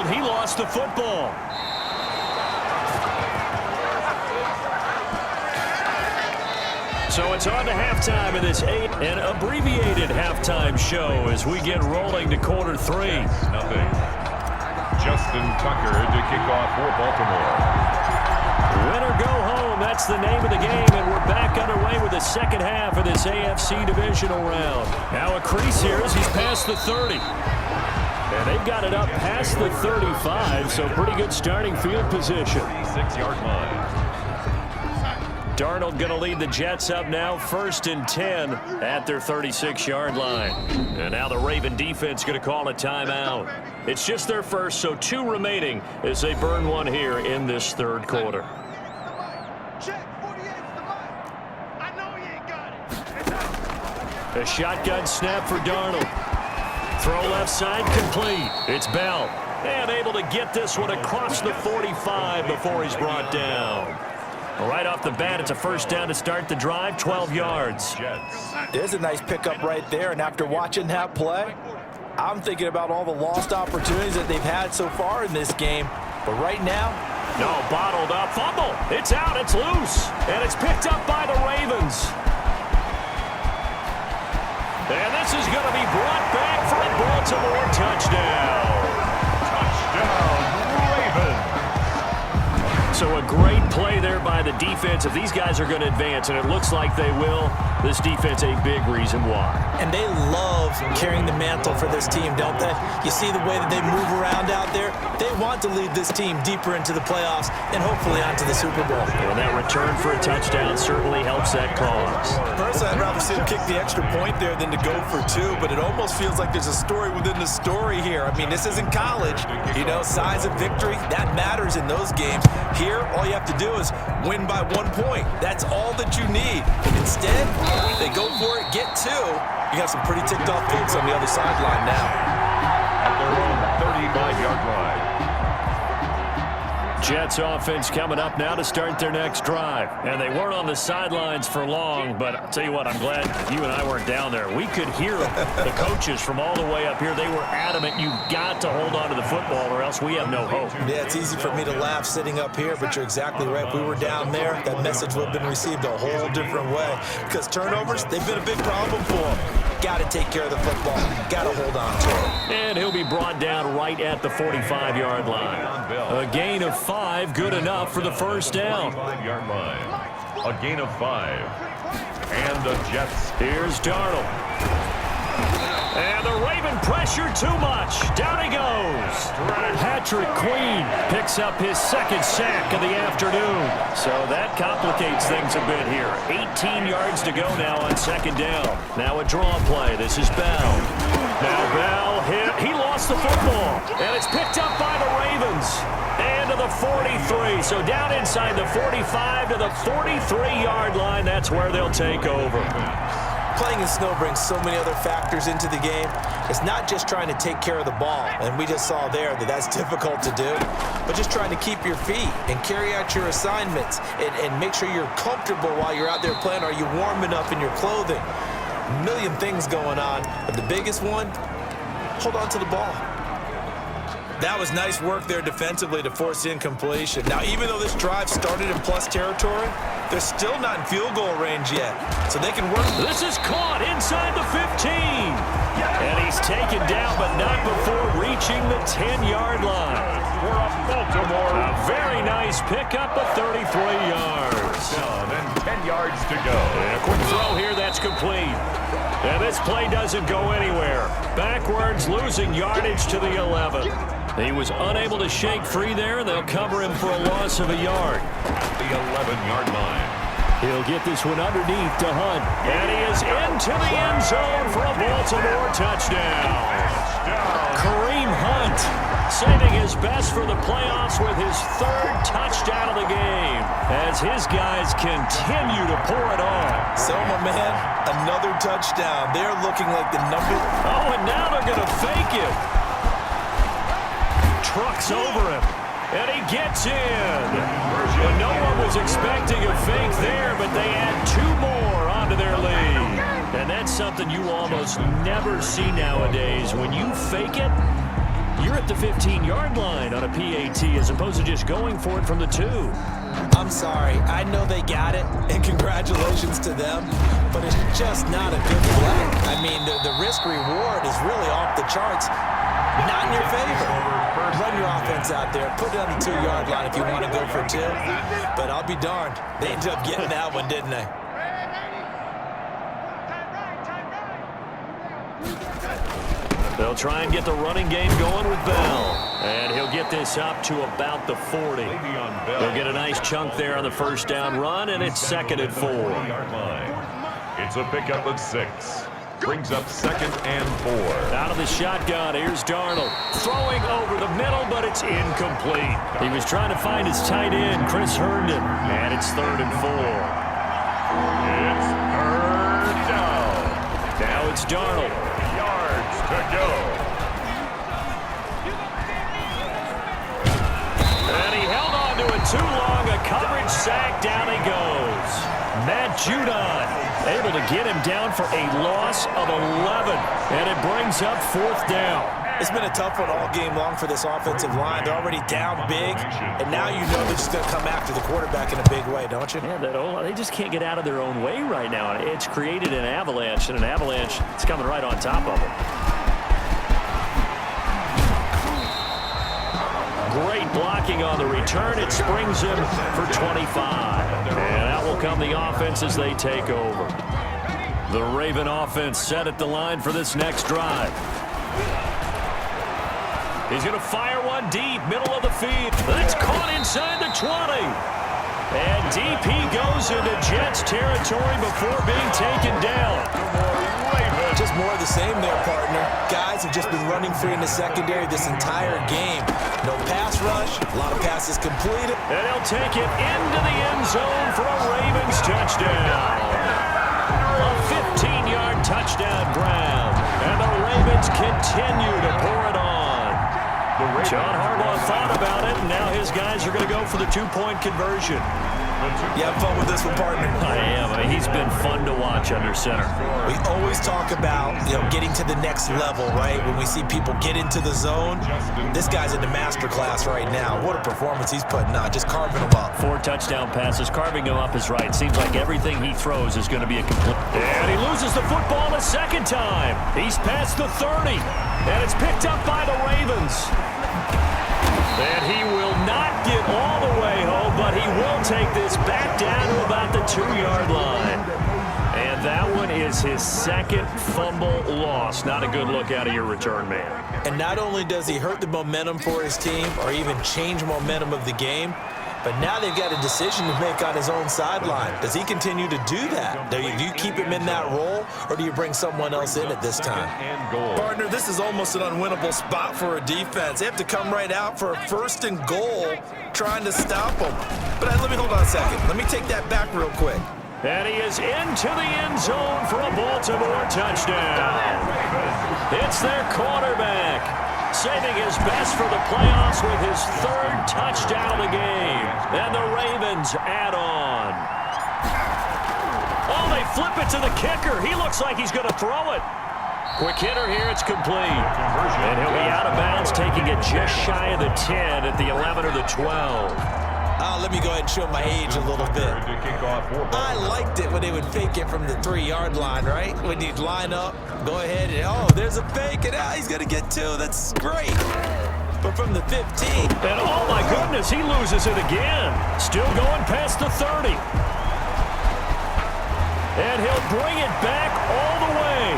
and he lost the football. So it's on to halftime in this an abbreviated halftime show as we get rolling to quarter 3. Nothing. Justin Tucker to kick off for Baltimore. Win or go home, that's the name of the game, and we're back underway with the second half of this AFC divisional round. Now a crease here as he's past the 30. And they've got it up past the 35, so pretty good starting field position. 36-yard line. Darnold going to lead the Jets up now, 1st and 10 at their 36-yard line. And now the Raven defense going to call a timeout. It's just their first, so 2 remaining as they burn one here in this third quarter. A shotgun snap for Darnold. Throw left side complete. It's Bell. And able to get this one across the 45 before he's brought down. Right off the bat, it's a first down to start the drive, 12 yards. There's a nice pickup right there, and after watching that play, I'm thinking about all the lost opportunities that they've had so far in this game. But right now, no, bottled up, fumble. It's out, it's loose, and it's picked up by the Ravens. And this is going to be brought back for a Baltimore touchdown. Touchdown, Ravens. So a great play there by the defense. If these guys are going to advance, and it looks like they will, this defense a big reason why. And they love carrying the mantle for this team, don't they? You see the way that they move around out there? They want to lead this team deeper into the playoffs and hopefully onto the Super Bowl. And that return for a touchdown certainly helps that cause. Personally, I'd rather see them kick the extra point there than to go for 2, but it almost feels like there's a story within the story here. I mean, this isn't college. You know, size of victory, that matters in those games. Here, all you have to do is win by 1 point. That's all that you need. Instead, they go for it, get 2. You got some pretty ticked off folks on the other sideline now. At their own 35-yard line. Jets offense coming up now to start their next drive. And they weren't on the sidelines for long, but I'll tell you what, I'm glad you and I weren't down there. We could hear the coaches from all the way up here. They were adamant, you've got to hold on to the football or else we have no hope. Yeah, it's easy for me to laugh sitting up here, but you're exactly right. If we were down there, that message would have been received a whole different way. Because turnovers, they've been a big problem for them. Got to take care of the football. Got to hold on to it. And he'll be brought down right at the 45-yard line. A gain of 5, good enough for the first down. 45-yard line. A gain of 5. And the Jets. Here's Darnold. And the Raven pressure too much. Down he goes. Patrick Queen picks up his second sack of the afternoon. So that complicates things a bit here. 18 yards to go now on second down. Now a draw play. This is Bell. Now Bell hit. He lost the football. And it's picked up by the Ravens. And to the 43. So down inside the 45 to the 43-yard line. That's where they'll take over. Playing in snow brings so many other factors into the game. It's not just trying to take care of the ball, and we just saw there that that's difficult to do, but just trying to keep your feet and carry out your assignments and make sure you're comfortable while you're out there playing. Are you warm enough in your clothing? A million things going on, but the biggest one, hold on to the ball. That was nice work there defensively to force incompletion. Now, even though this drive started in plus territory, they're still not in field goal range yet, so they can work. This is caught inside the 15. And he's taken down, but not before reaching the 10-yard line. For a Baltimore. A very nice pickup of 33 yards. And 10 yards to go. And a quick throw here, that's complete. And this play doesn't go anywhere. Backwards, losing yardage to the 11. He was unable to shake free there, and they'll cover him for a loss of a yard. The 11-yard line. He'll get this one underneath to Hunt. And he is into the end zone for a Baltimore touchdown. Kareem Hunt saving his best for the playoffs with his 3rd touchdown of the game as his guys continue to pour it on. So, my man, another touchdown. They're looking like the number. Oh, and now they're going to fake it. Trucks over him, and he gets in. And no one was expecting a fake there, but they add 2 more onto their lead. And that's something you almost never see nowadays. When you fake it, you're at the 15-yard line on a PAT as opposed to just going for it from the 2. I'm sorry. I know they got it, and congratulations to them, but it's just not a good play. I mean, the risk-reward is really off the charts. Not in your favor. Run your offense out there. Put it on the 2-yard line if you want to go for 2. But I'll be darned. They ended up getting that one, didn't they? They'll try and get the running game going with Bell. And he'll get this up to about the 40. He'll get a nice chunk there on the first down run, and it's 2nd and 4. It's a pickup of 6. Brings up 2nd and 4. Out of the shotgun, here's Darnold. Throwing over the middle, but it's incomplete. He was trying to find his tight end, Chris Herndon. And it's 3rd and 4. It's 3rd down. Now it's Darnold. Yards to go. And he held on to it too long. A coverage sack. Down he goes. Matt Judon able to get him down for a loss of 11. And it brings up 4th down. It's been a tough one all game long for this offensive line. They're already down big, and now you know they're just going to come after the quarterback in a big way, don't you? Yeah, they just can't get out of their own way right now. It's created an avalanche, and an avalanche is coming right on top of them. Great blocking on the return. It springs him for 25. And out will come the offense as they take over. The Raven offense set at the line for this next drive. He's going to fire one deep, middle of the field. That's caught inside the 20. And deep he goes into Jets territory before being taken down. Just more of the same there, partner. Guys have just been running free in the secondary this entire game. No pass rush, a lot of passes completed. And he'll take it into the end zone for a Ravens touchdown. A 15-yard touchdown grab. And the Ravens continue to pour it on. John Harbaugh thought about it, and now his guys are going to go for the 2-point conversion. You have fun with this one, partner? I am. I mean, he's been fun to watch under center. We always talk about, getting to the next level, right? When we see people get into the zone, this guy's in the master class right now. What a performance he's putting on, just carving them up. 4 touchdown passes. Carving them up is right. Seems like everything he throws is going to be a complete. And he loses the football a second time. He's past the 30. And it's picked up by the Ravens. And he will not get all the way home, but he will take this back down to about the 2-yard line. And that one is his 2nd fumble loss. Not a good look out of your return man. And not only does he hurt the momentum for his team or even change momentum of the game, but now they've got a decision to make on his own sideline. Does he continue to do that? Do you keep him in that role, or do you bring someone else in at this time? Partner, this is almost an unwinnable spot for a defense. They have to come right out for a 1st and goal trying to stop him. But let me hold on a second. Let me take that back real quick. And he is into the end zone for a Baltimore touchdown. It's their quarterback, saving his best for the playoffs with his 3rd touchdown of the game. And the Ravens add on. Oh, they flip it to the kicker. He looks like he's going to throw it. Quick hitter here, it's complete. And he'll be out of bounds, taking it just shy of the 10 at the 11 or the 12. Let me go ahead and show my age a little bit. I liked it when they would fake it from the 3-yard line, right? When you'd line up, go ahead and, there's a fake, and he's going to get 2. That's great. But from the 15. And oh my goodness, he loses it again. Still going past the 30. And he'll bring it back all the way.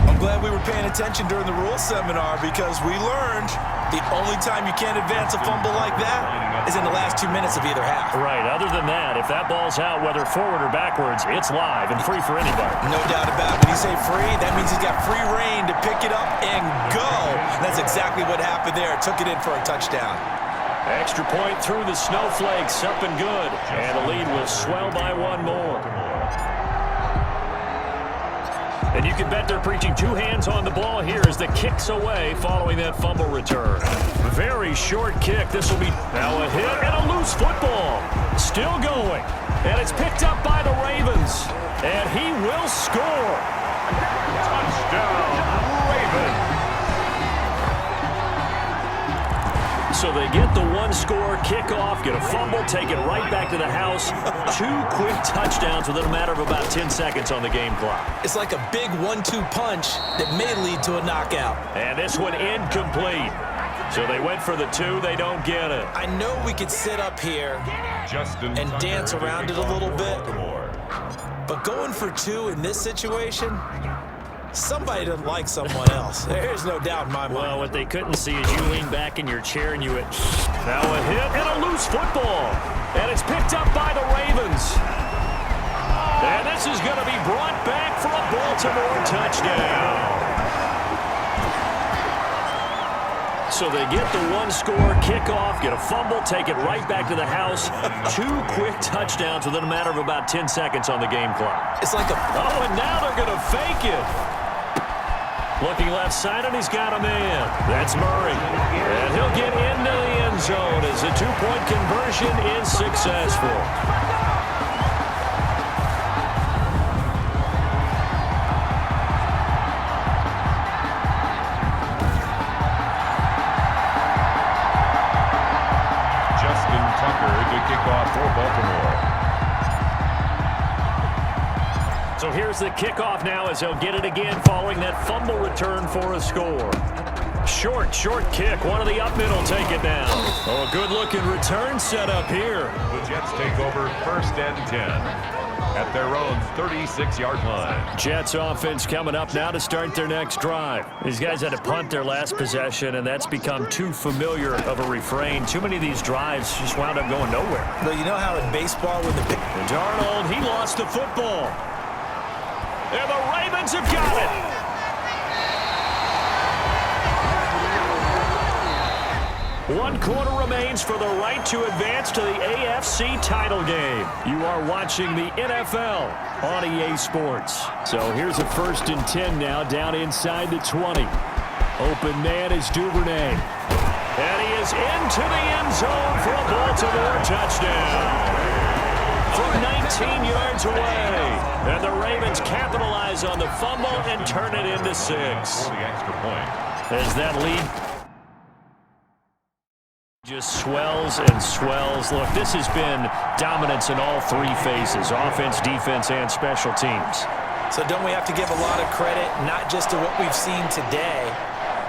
I'm glad we were paying attention during the rules seminar, because we learned the only time you can't advance a fumble like that is in the last 2 minutes of either half. Right. Other than that, if that ball's out, whether forward or backwards, it's live and free for anybody. No doubt about it. When you say free, that means he's got free reign to pick it up and go. And that's exactly what happened there. Took it in for a touchdown. Extra point through the snowflakes. Up and good. And the lead will swell by 1 more. And you can bet they're preaching two hands on the ball here as the kick's away following that fumble return. Very short kick. This will be now a hit and a loose football. Still going. And it's picked up by the Ravens. And he will score. Touchdown, Ravens. So they get the one-score kickoff, get a fumble, take it right back to the house. Two quick touchdowns within a matter of about 10 seconds on the game clock. It's like a big 1-2 punch that may lead to a knockout. And this one incomplete. So they went for the two. They don't get it. I know we could sit up here and dance around it a little bit, but going for two in this situation, somebody doesn't like someone else. There's no doubt in my mind. Well, what they couldn't see is you lean back in your chair and you hit. Now a hit and a loose football. And it's picked up by the Ravens. And this is going to be brought back for a Baltimore touchdown. So they get the one-score kickoff, get a fumble, take it right back to the house. Two quick touchdowns within a matter of about 10 seconds on the game clock. It's like a... Oh, and now they're going to fake it. Looking left side, and he's got a man. That's Murray. And he'll get into the end zone as the two-point conversion is successful. To kick off for Baltimore. So here's the kickoff now as he'll get it again following that fumble return for a score. Short kick. One of the up middle take it down. Oh, a good-looking return set up here. The Jets take over 1st and 10 at their own 36-yard line. Jets offense coming up now to start their next drive. These guys had to punt their last possession, and that's become too familiar of a refrain. Too many of these drives just wound up going nowhere. Well, you know how in baseball when the... Darnold, he lost the football. And the Ravens have got it. One quarter remains for the right to advance to the AFC title game. You are watching the NFL on EA Sports. So here's a 1st and 10 now down inside the 20. Open man is Duvernay. And he is into the end zone for a Baltimore touchdown. From 19 yards away. And the Ravens capitalize on the fumble and turn it into 6. For the extra point. As that lead just swells and swells. Look, this has been dominance in all three phases, offense, defense, and special teams. So don't we have to give a lot of credit, not just to what we've seen today,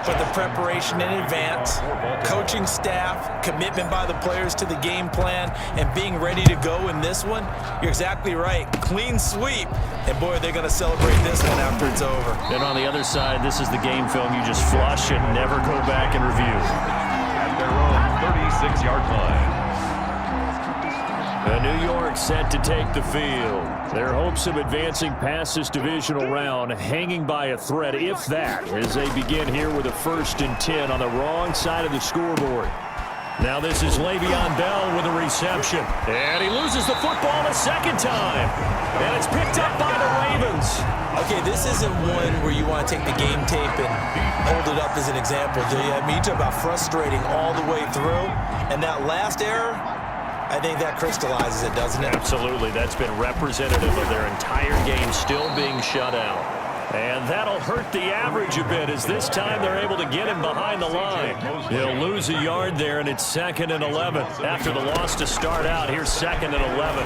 but the preparation in advance, coaching staff, commitment by the players to the game plan, and being ready to go in this one? You're exactly right. Clean sweep. And, boy, they're going to celebrate this one after it's over. And on the other side, this is the game film you just flush and never go back and review. At their own 36-yard line. New York set to take the field. Their hopes of advancing past this divisional round hanging by a thread, if that, as they begin here with a 1st and 10 on the wrong side of the scoreboard. Now this is Le'Veon Bell with a reception. And he loses the football a second time. And it's picked up by the Ravens. Okay, this isn't one where you want to take the game tape and hold it up as an example, do you? I mean, you talk about frustrating all the way through. And that last error, I think that crystallizes it, doesn't it? Absolutely. That's been representative of their entire game still being shut out. And that'll hurt the average a bit as this time they're able to get him behind the line. He'll lose a yard there, and it's 2nd and 11. After the loss to start out, here's 2nd and 11.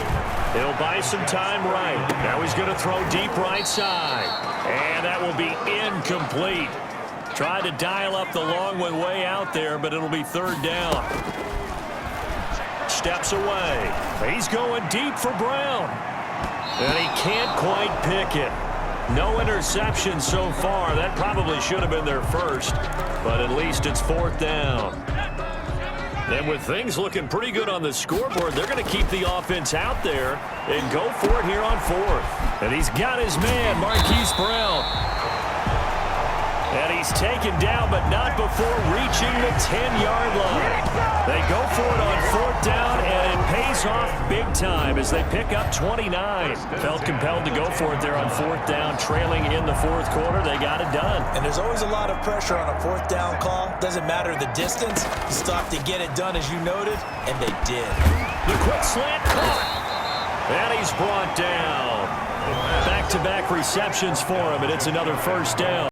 He'll buy some time right. Now he's going to throw deep right side. And that will be incomplete. Tried to dial up the long one way out there, but it'll be 3rd down. Steps away. He's going deep for Brown. And he can't quite pick it. No interception so far. That probably should have been their first, but at least it's 4th down. And with things looking pretty good on the scoreboard, they're going to keep the offense out there and go for it here on 4th. And he's got his man, Marquise Brown. And he's taken down, but not before reaching the 10-yard line. They go for it on 4th down, and it pays off big time as they pick up 29. Felt compelled to go for it there on 4th down, trailing in the 4th quarter. They got it done. And there's always a lot of pressure on a 4th down call. Doesn't matter the distance. You still have to get it done, as you noted, and they did. The quick slant caught. And he's brought down. Back-to-back receptions for him, and it's another 1st down.